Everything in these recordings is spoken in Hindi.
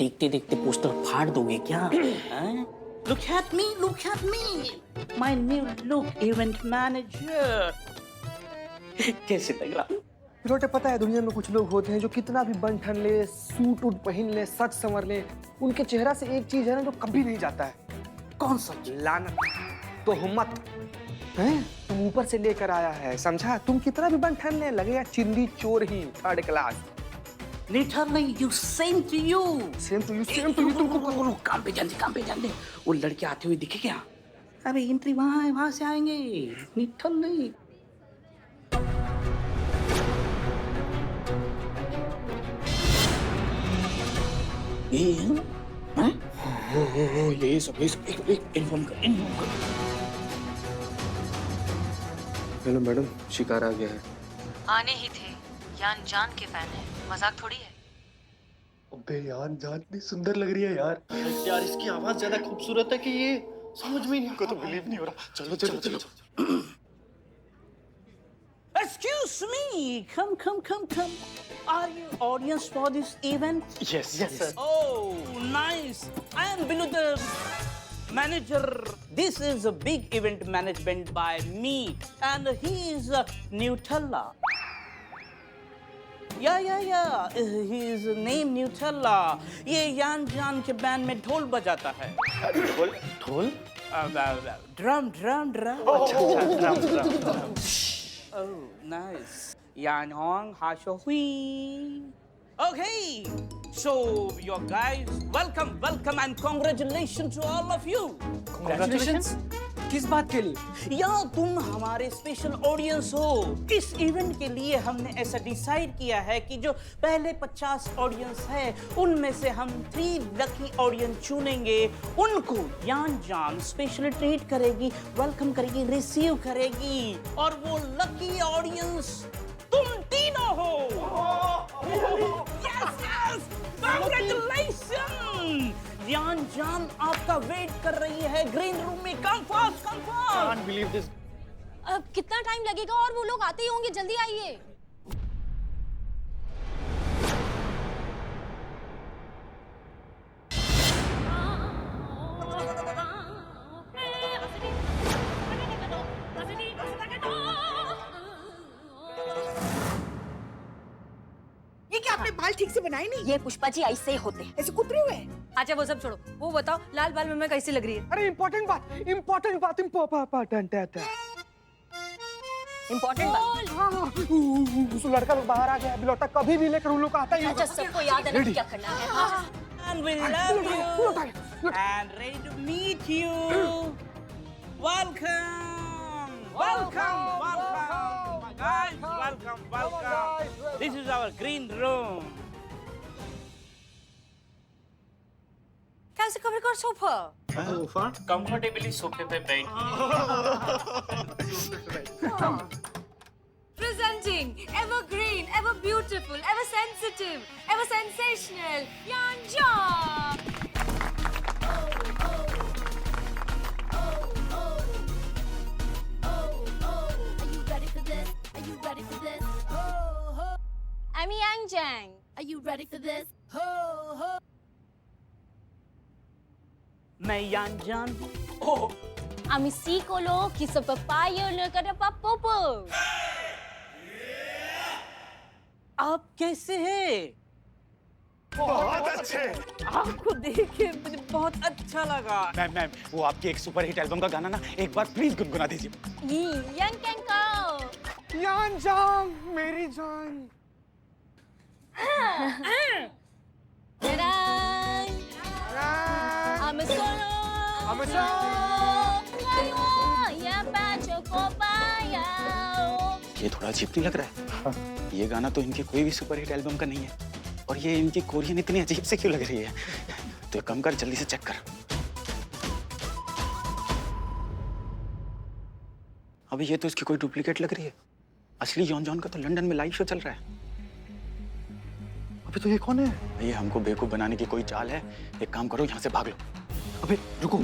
देखते देखते पोस्टर फाड़ दोगे क्या? Look at me, my new look event manager. कैसे लग रहा? रोटे पता है दुनिया में कुछ लोग होते हैं जो कितना भी बन ठन ले, सूट उट पहन ले, सच संवर ले, उनके चेहरा से एक चीज है ना जो कभी नहीं जाता है। कौन सा? लानत, तोहमत। हैं? तुम ऊपर से लेकर आया है, समझा? तुम कितना भी बन ठन ले, लगेगा चिंदी चोर ही, third class. Literally, you same to you. Same to you, same to you. तुमको काम पे जान दे। वो लड़के आते हुए दिखे क्या? अबे एंट्री वहाँ है, वहाँ से आएंगे। निठल नहीं। ये हैं? ये सब एक इन्फॉर्म कर। हेलो मैडम, शिकार आ गया है। आने ही थे। यान जान के फैन है, मजाक थोड़ी है। अबे यार, जान इतनी सुंदर लग रही है यार। यार इसकी आवाज ज्यादा खूबसूरत है कि ये समझ में नहीं को तो बिलीव नहीं हो रहा। चलो। Excuse me, come. Are you audience for this event? Yes, sir. Oh, nice. I am Bilu, the manager. This is a big event management by me, and he is Nutella. Yeah. He is name Nutella. ये यान जान के बैंड में ढोल बजाता है। ढोल? ड्रम। अच्छा, drum. Oh, nice. Yan Hong, Hasho Hui. Okay, so you guys, welcome and congratulations to all of you. Congratulations? किस बात के लिए? या तुम हमारे स्पेशल ऑडियंस हो। इस इवेंट के लिए हमने ऐसा डिसाइड किया है कि जो पहले 50 ऑडियंस है उनमें से हम 3 लकी ऑडियंस चुनेंगे। उनको यान जान स्पेशल ट्रीट करेगी, वेलकम करेगी, रिसीव करेगी, और वो लकी ऑडियंस तुम तीनों हो। Yes, congratulation. यान जान आपका वेट कर रही है ग्रीन रूम में। Come fast. Can't believe this. अब कितना टाइम लगेगा? और वो लोग आते ही होंगे, जल्दी आइए। ये क्या आपने बाल ठीक से बनाए नहीं? ये पुष्पा जी ऐसे ही होते हैं। ऐसे कुतरे हुए? अच्छा वो सब छोड़ो, वो बताओ लाल बाल में मैं कैसी लग रही है? अरे इम्पोर्टेंट बात। इम्पोर्टेंट बात। उस लड़का लोग बाहर आ गया, बिलौटा कभी भी लेकर उन लोग आता ही अच्छा, सबको याद है ना क्या करना है? हाँ। And we love you and ready to meet you. Welcome, guys. Welcome. This is our green room. कैसे कवर कर सोफा? Comfortably सोफे पे बैठ। Presenting ever green, ever beautiful, ever sensitive, ever sensational, Yan Jong. Are you ready for this? Are you ready for this? Ho, ho. I'm Yang Jang. Are you ready for this? Ho, ho. मैं यान जान। আমি সিকোলো কিসপাপায়ো নকরা পাপোপো। आप कैसे हैं? बहुत अच्छे। आपको देख के मुझे बहुत अच्छा लगा। मैम, वो आपकी एक सुपर हिट एल्बम का गाना ना एक बार प्लीज गुनगुना दीजिए। नी yang can go। यान जान, मेरी जान। Tadang! I'm a solo. I'm a solo. Ya pacho copaya. ये थोड़ा अजीब नहीं लग रहा है? ये गाना तो इनके कोई भी सुपर हिट एल्बम का नहीं है, और ये इनकी कोरियन इतनी अजीब से क्यों लग रही है? तो एक काम कर, जल्दी से चेक कर। अभी ये तो इसकी कोई डुप्लीकेट लग रही है। असली जॉन जॉन का तो लंदन में लाइव शो चल रहा है। अबे तो ये कौन है? ये हमको बेवकूफ बनाने की कोई चाल है। एक काम करो, यहाँ से भाग लो। अबे रुको,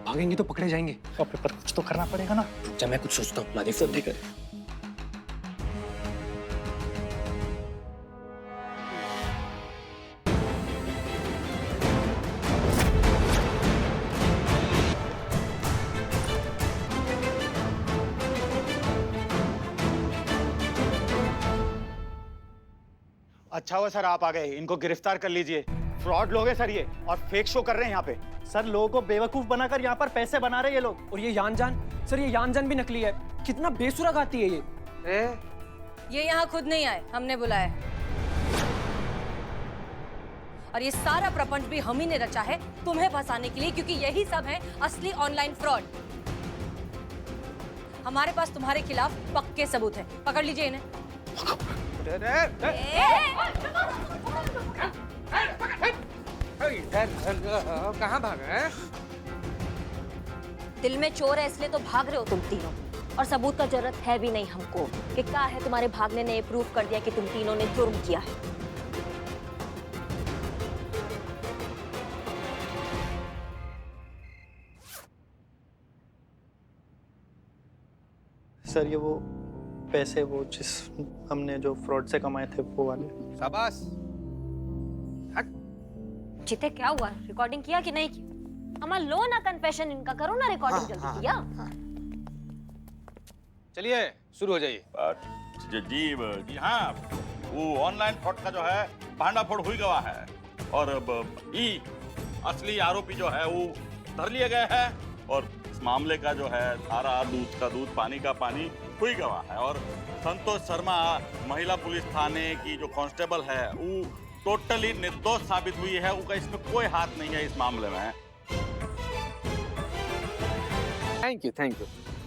भागेंगे तो पकड़े जाएंगे। अबे पर कुछ तो करना पड़ेगा ना। जब मैं कुछ सोचता हूँ, लादे सब देख। अच्छा हुआ सर आप आ गए, इनको गिरफ्तार कर लीजिए। फ्रॉड लोग हैं सर ये, और फेक शो कर रहे हैं यहाँ पे। सर लोगों को बेवकूफ बनाकर यहाँ पर पैसे बना रहे हैं ये लोग। और ये यान जान, सर ये यान जान भी नकली है। कितना बेसुरा गाती है ये। ये यहाँ खुद नहीं आए, हमने बुलाया। और ये सारा प्रपंच भी हम ही ने रचा है तुम्हें फंसाने के लिए, क्योंकि यही सब है असली ऑनलाइन फ्रॉड। हमारे पास तुम्हारे खिलाफ पक्के सबूत हैं। पकड़ लीजिए इन्हें। कहाँ भागा है? दिल में चोर है इसलिए तो भाग रहे हो तुम तीनों, और सबूत का जरूरत है भी नहीं हमको कि क्या है तुम्हारे भागने ने प्रूव कर दिया कि तुम तीनों ने जुर्म किया है। सर ये वो पैसे वो जिस हमने जो फ्रॉड से कमाए थे वो वाले। शाबाश। जीते क्या हुआ, रिकॉर्डिंग किया कि नहीं किया? हमारा लो ना कन्फेशन इनका, करो ना रिकॉर्डिंग जल्दी किया। चलिए शुरू हो जाइए। जी हाँ, वो ऑनलाइन फ्रॉड का जो है भांडाफोड़ हुई गवा है, और ई असली आरोपी जो है वो धर लिए गए हैं, और इस मामले का जो है सारा दूध का दूध पानी का पानी हुई गवा है। और संतोष शर्मा महिला पुलिस थाने की जो कांस्टेबल है वो टोटली निर्दोष साबित हुई है। उनका इसमें कोई हाथ नहीं है इस मामले में। Thank you.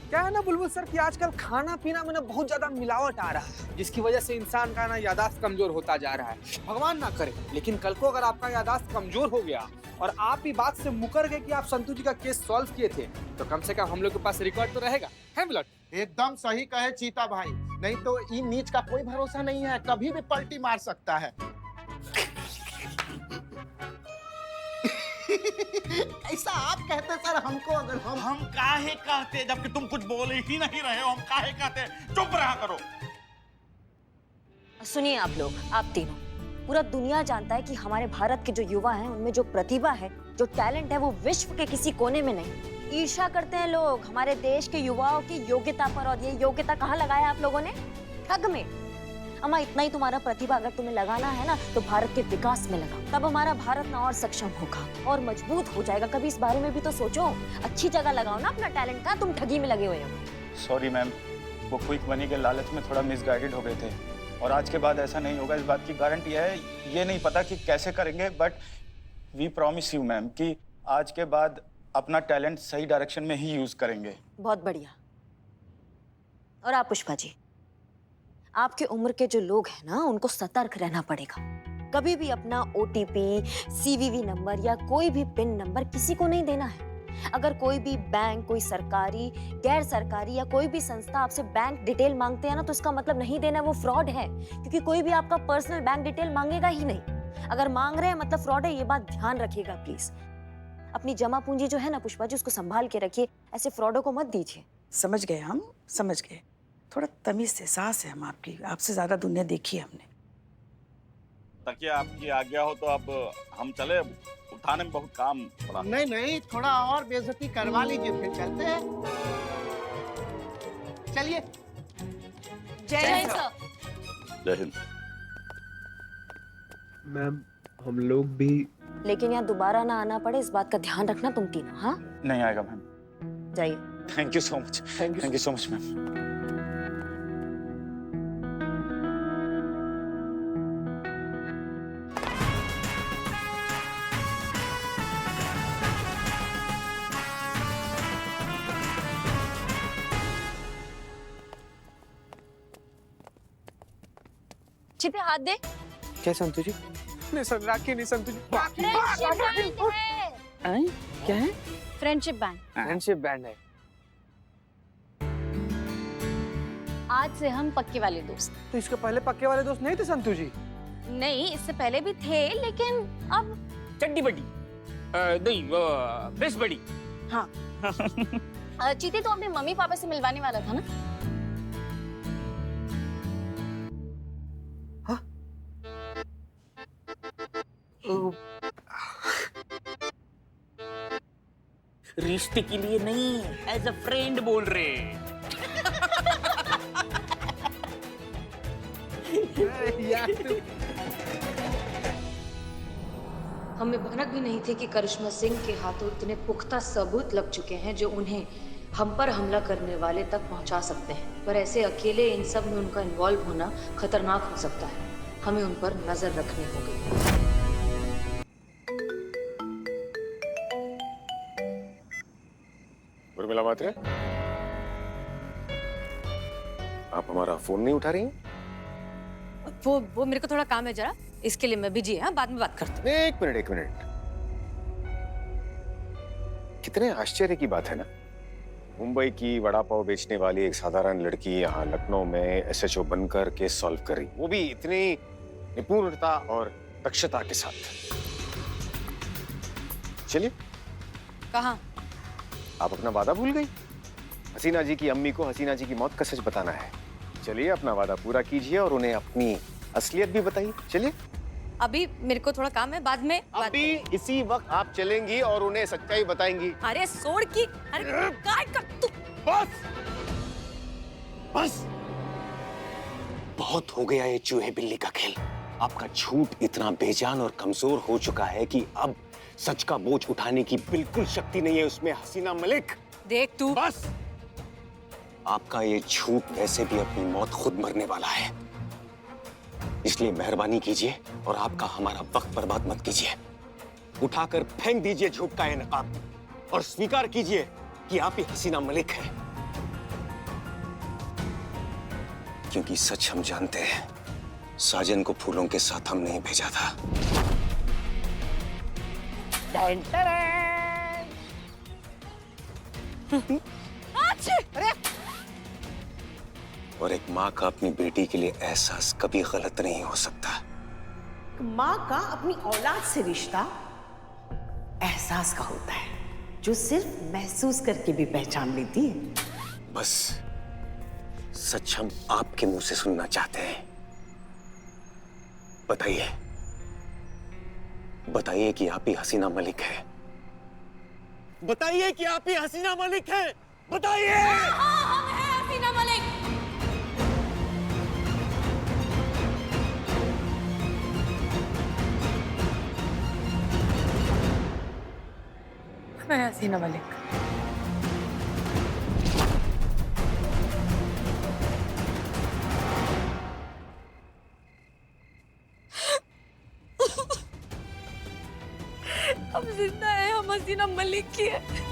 क्या है ना बुलबुल सर कि आजकल खाना पीना में ना बहुत ज्यादा मिलावट आ रहा है, जिसकी वजह से इंसान का ना यादाश्त कमजोर होता जा रहा है। भगवान ना करे, लेकिन कल को अगर आपका यादाश्त कमजोर हो गया और आप भी बात से मुकर गए कि आप संतू जी का केस सॉल्व किए थे, तो कम से कम हम लोग के पास रिकॉर्ड तो रहेगा, है बुलट? एकदम सही कहे चीता भाई, नहीं तो इन नीच का कोई भरोसा नहीं है, कभी भी पलटी मार सकता है। ऐसा आप कहते सर हमको, अगर हम काहे कहते, जबकि तुम कुछ बोले ही नहीं रहे हो, हम काहे कहते? चुप रहा करो। सुनिए आप लोग, आप तीनों, पूरा दुनिया जानता है कि हमारे भारत के जो युवा हैं उनमें जो प्रतिभा है, जो टैलेंट है, वो विश्व के किसी कोने में नहीं। ईर्ष्या करते हैं लोग हमारे देश के युवाओं की योग्यता पर, और ये योग्यता कहाँ लगाया आप लोगों ने? ठग में। अम्मा इतना ही तुम्हारा प्रतिभा अगर तुम्हें लगाना है ना तो भारत के विकास में लगाओ, तब हमारा भारत ना और सक्षम होगा और मजबूत हो जाएगा। कभी इस बारे में भी तो सोचो, अच्छी जगह लगाओ ना अपना टैलेंट का, तुम ठगी में लगे हुए हो। सॉरी मैम, वो क्विक मनी के लालच में थोड़ा मिसगाइडेड हो गए थे, और आज के बाद ऐसा नहीं होगा, इस बात की गारंटी है। ये नहीं पता कि कैसे करेंगे, but we promise you ma'am कि आज के बाद अपना टैलेंट सही डायरेक्शन में ही यूज करेंगे। बहुत बढ़िया। और आप पुष्पा जी, आपके उम्र के जो लोग हैं ना उनको सतर्क रहना पड़ेगा। कभी भी अपना OTP, CVV नंबर या कोई भी पिन नंबर किसी को नहीं देना है। अगर कोई भी बैंक, कोई सरकारी, गैर सरकारी या कोई भी संस्था आपसे बैंक डिटेल मांगते हैं ना तो इसका मतलब नहीं देना, वो फ्रॉड है, क्योंकि कोई भी आपका पर्सनल बैंक डिटेल मांगेगा ही नहीं। अगर मांग रहे हैं मतलब फ्रॉड है, ये बात ध्यान रखिएगा प्लीज। अपनी जमा पूंजी जो है ना पुष्पा जी, उसको संभाल के रखिए, ऐसे फ्रॉडों को मत दीजिए। समझ गए, हम समझ गए। थोड़ा तमीज से, सास है हम आपकी, आपसे ज्यादा दुनिया देखी है हमने। तकिया आपकी आज्ञा हो तो अब हम चले, उठाने में बहुत काम पड़ा। नहीं, थोड़ा और बेइज्जती करवा लीजिए, फिर चलते हैं। चलिए। जय हिंद सर। जय हिंद। मैम हम लोग भी, लेकिन यहाँ दोबारा ना आना पड़े इस बात का ध्यान रखना तुम तीनों। हाँ, नहीं आएगा मैम। जाइए। Thank you so much. Thank you so much ma'am. चिते हाथ दे। क्या संतू जी? नहीं सर, राखी नहीं संतू जी। क्या है? Friendship band. फ्रेंडशिप बैंड है। आज से हम पक्के वाले दोस्त। तो इसके पहले पक्के वाले दोस्त नहीं थे संतू जी? नहीं, इससे पहले भी थे, लेकिन अब चड्डी बड्डी नहीं, बेस्ट बड़ी। हाँ। चीते तो अपने मम्मी पापा से मिलवाने वाला था ना? रिश्ते के लिए नहीं, एज अ फ्रेंड बोल रहे हैं। यार हमें भनक भी नहीं थी कि करिश्मा सिंह के हाथों इतने पुख्ता सबूत लग चुके हैं जो उन्हें हम पर हमला करने वाले तक पहुंचा सकते हैं। पर ऐसे अकेले इन सब में उनका इन्वॉल्व होना खतरनाक हो सकता है। हमें उन पर नजर रखनी होगी। उर्मिला मात्रे, आप हमारा फोन नहीं उठा रही हैं? वो मेरे को थोड़ा काम है जरा, इसके लिए मैं बिजी है, बाद में बात करती हूँ। एक मिनट। कितने आश्चर्य की बात है ना, मुंबई की वड़ा पाव बेचने वाली एक साधारण लड़की यहाँ लखनऊ में एसएचओ बनकर केस सॉल्व कर रही, वो भी इतनी निपुणता और दक्षता के साथ। चलिए। कहाँ? आप अपना वादा भूल गई? हसीना जी की अम्मी को हसीना जी की मौत का सच बताना है। चलिए अपना वादा पूरा कीजिए और उन्हें अपनी असलियत भी बताइए। चलिए। अभी मेरे को थोड़ा काम है, बाद में अभी इसी वक्त आप चलेंगी और उन्हें सच्चाई बताएंगी। अरे सोड़ की, अरे काय कर तू। बस बहुत हो गया ये चूहे बिल्ली का खेल। आपका झूठ इतना बेजान और कमजोर हो चुका है कि अब सच का बोझ उठाने की बिल्कुल शक्ति नहीं है उसमें, हसीना मलिक। देख तू। बस आपका ये झूठ वैसे भी अपनी मौत खुद मरने वाला है, इसलिए मेहरबानी कीजिए और आपका हमारा वक्त बर्बाद मत कीजिए। उठाकर फेंक दीजिए झूठ का ये नकाब और स्वीकार कीजिए कि आप ही हसीना मलिक हैं। क्योंकि सच हम जानते हैं, साजन को फूलों के साथ हमने ही भेजा था। और एक माँ का अपनी बेटी के लिए एहसास कभी गलत नहीं हो सकता। माँ का अपनी औलाद से रिश्ता एहसास का होता है, जो सिर्फ महसूस करके भी पहचान लेती है। बस सच हम आपके मुंह से सुनना चाहते हैं। बताइए, बताइए कि आप ही हसीना मलिक है। बताइए कि आप ही हसीना मलिक है। बताइए। हम हैं हसीना मलिक। मैं हसीना मलिक। हम जिंदा है, हम हसीना मलिक की है।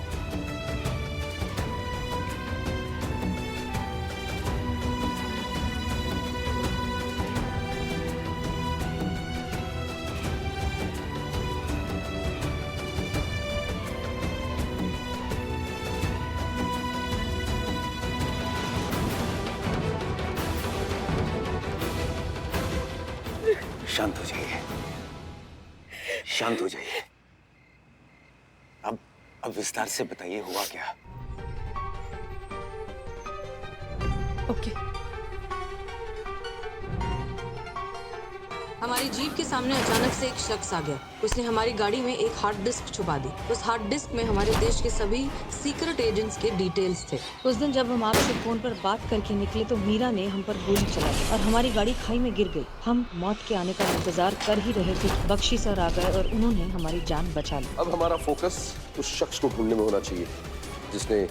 शांत हो जाइए, शांत हो जाइए। अब विस्तार से बताइए हुआ क्या। ओके। हमारी जीप के सामने अचानक से एक शख्स आ गया। उसने हमारी गाड़ी में एक हार्ड डिस्क छुपा दी। उस हार्ड डिस्क में हमारे देश के सभी सीक्रेट एजेंट्स के डिटेल्स थे। उस दिन जब हम आपसे फोन पर बात करके निकले तो मीरा ने हम पर गोली चलाई और हमारी गाड़ी खाई में गिर गई। हम मौत के आने का इंतजार कर ही रहे थे। बख्शी सर आ गए और उन्होंने हमारी जान बचा ली। अब हमारा फोकस उस शख्स को ढूंढने में होना चाहिए जिसने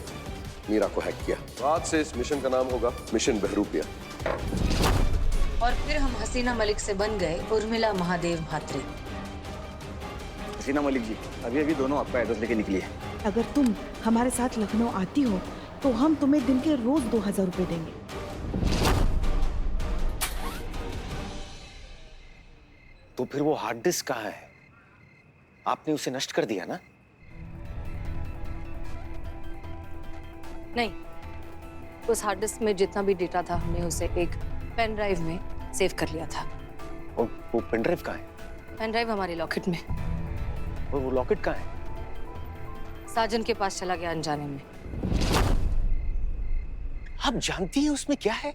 मीरा को हैक किया। आज से इस मिशन का नाम होगा मिशन बहरूपिया। और फिर हम हसीना मलिक से बन गए उर्मिला महादेव म्हात्रे। हसीना मलिक जी, अभी अभी दोनों आपका एड्रेस लेके निकली है। अगर तुम हमारे साथ लखनऊ आती हो तो हम तुम्हें दिन के रोज 2000 रुपए देंगे। तो फिर वो हार्ड डिस्क कहाँ है? आपने उसे नष्ट कर दिया ना? नहीं, उस हार्ड डिस्क में जितना भी डेटा था हमने उसे एक पेन ड्राइव में सेव कर लिया था। वो पेन ड्राइव कहाँ है? पेन ड्राइव हमारे लॉकेट में। और वो लॉकेट कहाँ है? साजन के पास चला गया अनजाने में। आप जानती हैं उसमें क्या है?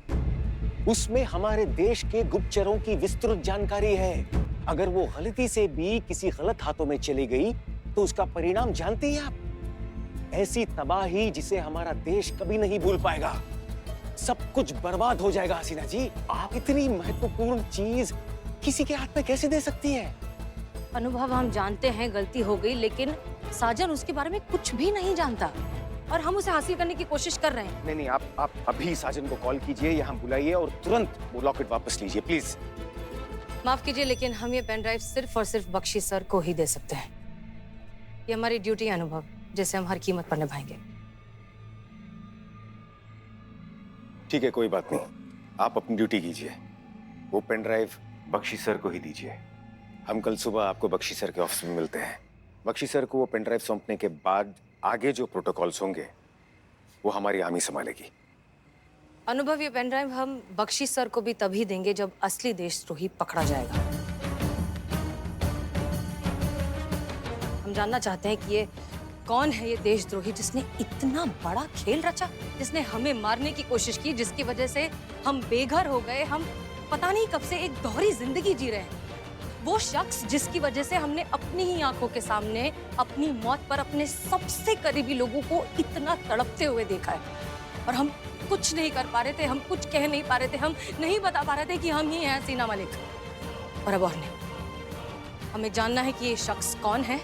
उसमें हमारे देश के गुप्तचरों की विस्तृत जानकारी है। अगर वो गलती से भी किसी गलत हाथों में चली गई तो उसका परिणाम जानती हैं आप? ऐसी तबाही जिसे हमारा देश कभी नहीं भूल पाएगा। सब कुछ बर्बाद हो जाएगा। हसीना जी, आप इतनी महत्वपूर्ण चीज किसी के हाथ में कैसे दे सकती हैं? अनुभव, हम जानते हैं गलती हो गई, लेकिन साजन उसके बारे में कुछ भी नहीं जानता और हम उसे हासिल करने की कोशिश कर रहे हैं। नहीं, आप अभी साजन को कॉल कीजिए, यहाँ बुलाइए और तुरंत वो लॉकेट वापस लीजिए प्लीज। माफ कीजिए, लेकिन हम ये पेन ड्राइव सिर्फ और सिर्फ बख्शी सर को ही दे सकते हैं। ये हमारी ड्यूटी है अनुभव, जिसे हम हर कीमत पर निभाएंगे। ठीक है, कोई बात नहीं, आप अपनी ड्यूटी कीजिए। वो पेन ड्राइव बख्शी सर को ही दीजिए। हम कल सुबह आपको बख्शी सर के ऑफिस में मिलते हैं। बख्शी सर को वो पेन ड्राइव सौंपने के बाद आगे जो प्रोटोकॉल्स होंगे वो हमारी आर्मी संभालेगी। अनुभव, ये पेन ड्राइव हम बख्शी सर को भी तभी देंगे जब असली देशद्रोही पकड़ा जाएगा। हम जानना चाहते हैं कि ये कौन है, ये देशद्रोही जिसने इतना बड़ा खेल रचा, जिसने हमें मारने की कोशिश की, जिसकी वजह से हम बेघर हो गए, हम पता नहीं कब से एक दोहरी जिंदगी जी रहे हैं। वो शख्स जिसकी वजह से हमने अपनी ही आंखों के सामने अपनी मौत पर अपने सबसे करीबी लोगों को इतना तड़पते हुए देखा है और हम कुछ नहीं कर पा रहे थे, हम कुछ कह नहीं पा रहे थे, हम नहीं बता पा रहे थे कि हम ही हैं हसीना मलिक। और अब और नहीं, हमें जानना है कि ये शख्स कौन है।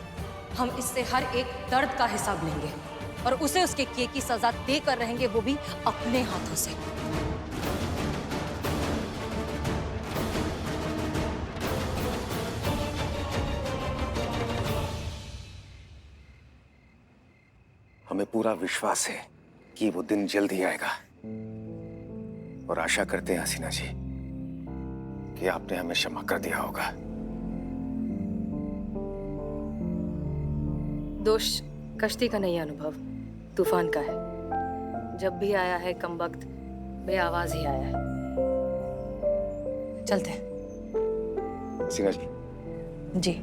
हम इससे हर एक दर्द का हिसाब लेंगे और उसे उसके किए की सजा देकर रहेंगे, वो भी अपने हाथों से। हमें पूरा विश्वास है कि वो दिन जल्द ही आएगा और आशा करते हैं हसीना जी कि आपने हमें क्षमा कर दिया होगा। दोष कश्ती का नहीं है अनुभव, तूफान का है। जब भी आया है कमबख्त बेआवाज ही आया है। चलते हैं। हसीना जी। जी।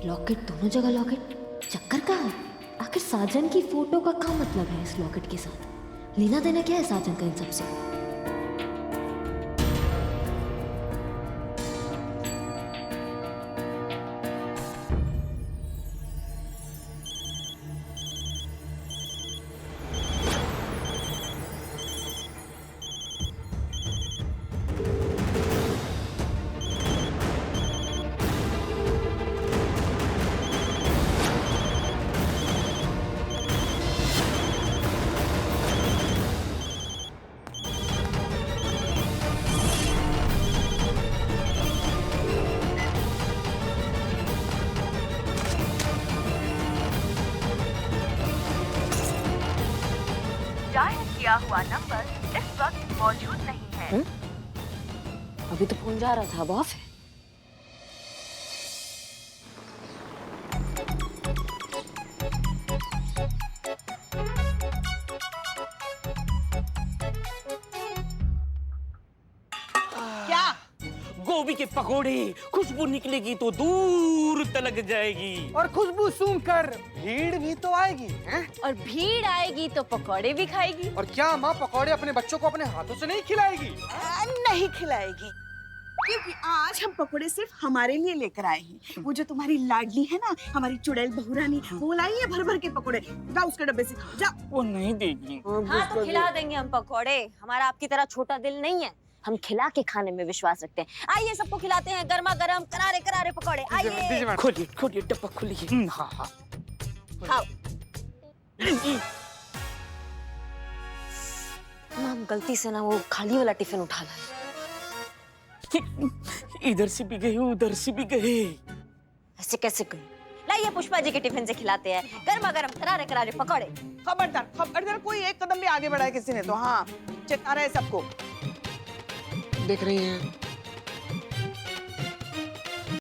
लॉकेट, दोनों जगह लॉकेट। चक्कर का है आखिर साजन की फोटो का क्या मतलब है इस लॉकेट के साथ? लेना देना क्या है साजन का इन सबसे? किया हुआ नंबर इस वक्त मौजूद नहीं है। अभी तो फोन जा रहा था, अब ऑफ है। क्या? गोभी के पकोड़े, खुशबू निकलेगी तो दूर तलक जाएगी। और खुशबू सूंघकर भीड़ भी तो आएगी, हैं? और भीड़ आएगी तो पकौड़े भी खाएगी। और क्या माँ पकौड़े अपने बच्चों को अपने हाथों से नहीं खिलाएगी? नहीं खिलाएगी, क्योंकि आज हम पकोड़े सिर्फ हमारे लिए लेकर आए हैं। वो जो तुम्हारी लाडली है ना, हमारी चुड़ैल बहुरानी, वो लाई है भर भर के पकोड़े। जाओ उसके डब्बे से खाओ, जाओ। वो नहीं देगी। हाँ तो खिला देंगे हम पकोड़े, हमारा आपकी तरह छोटा दिल नहीं है, हम खिला के खाने में विश्वास रखते हैं। आइए सबको खिलाते हैं गर्मा गर्म करारे करारे पकोड़े। आइए खोलिए खोलिए, डब्बा खोलिए। हाँ हाँ खाओ। हम गलती से ना वो खाली वाला टिफिन उठा लाए। इधर से भी गए उधर से भी गए, ऐसे कैसे गए? लाइए पुष्पा जी के टिफिन से खिलाते हैं गर्मा गर्म करारे करारे पकोड़े। खबरदार खबरदार, कोई एक कदम भी आगे बढ़ाए किसी ने तो हाँ चेतारा है सबको। देख रही हैं